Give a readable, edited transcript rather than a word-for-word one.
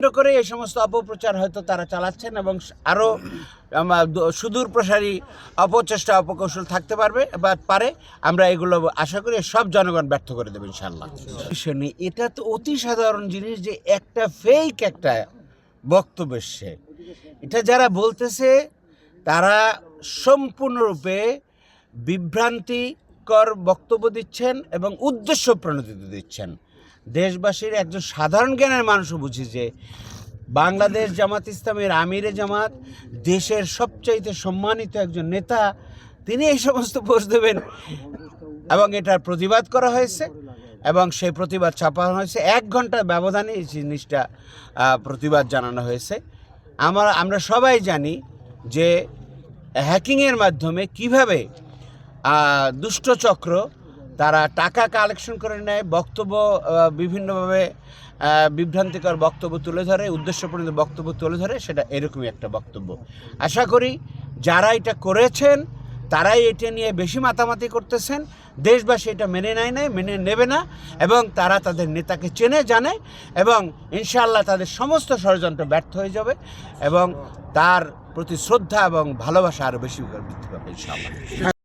করে এই সমস্ত অপপ্রচার হয়তো তারা চালাচ্ছেন এবং আরও সুদূর প্রসারী অপচেষ্টা অপকৌশল থাকতে পারে। আমরা এগুলো আশা করি সব জনগণ ব্যর্থ করে দেবে ইনশাআল্লাহ। এটা তো অতি সাধারণ জিনিস যে একটা ফেক একটা বক্তব্য এসছে, এটা যারা বলতেছে তারা সম্পূর্ণরূপে বিভ্রান্তিকর বক্তব্য দিচ্ছেন এবং উদ্দেশ্য প্রণোদিত দিচ্ছেন। দেশবাসীর একজন সাধারণ জ্ঞানের মানুষও বুঝি যে বাংলাদেশ জামাত ইসলামের আমিরে জামাত, দেশের সবচাইতে সম্মানিত একজন নেতা, তিনি এই সমস্ত পোস্ট দেবেন এবং এটার প্রতিবাদ করা হয়েছে এবং সেই প্রতিবাদ ছাপানো হয়েছে। 1 ঘন্টার ব্যবধানে এই জিনিসটা প্রতিবাদ জানানো হয়েছে। আমরা সবাই জানি যে হ্যাকিংয়ের মাধ্যমে কিভাবে দুষ্টচক্র তারা টাকা কালেকশন করে নেয়, বক্তব্য বিভিন্নভাবে বিভ্রান্তিকর বক্তব্য তুলে ধরে, উদ্দেশ্যপূর্ণ বক্তব্য তুলে ধরে, সেটা এরকমই একটা বক্তব্য। আশা করি যারা এটা করেছেন তারাই এটা নিয়ে বেশি মাতামাতি করতেছেন। দেশবাসী এটা মেনে নেবে না এবং তারা তাদের নেতাকে চেনে জানে এবং ইনশাআল্লাহ তাদের সমস্ত ষড়যন্ত্র ব্যর্থ হয়ে যাবে এবং তার প্রতি শ্রদ্ধা এবং ভালোবাসা আরও বেশি বৃদ্ধি পাবে ইনশাআল্লাহ।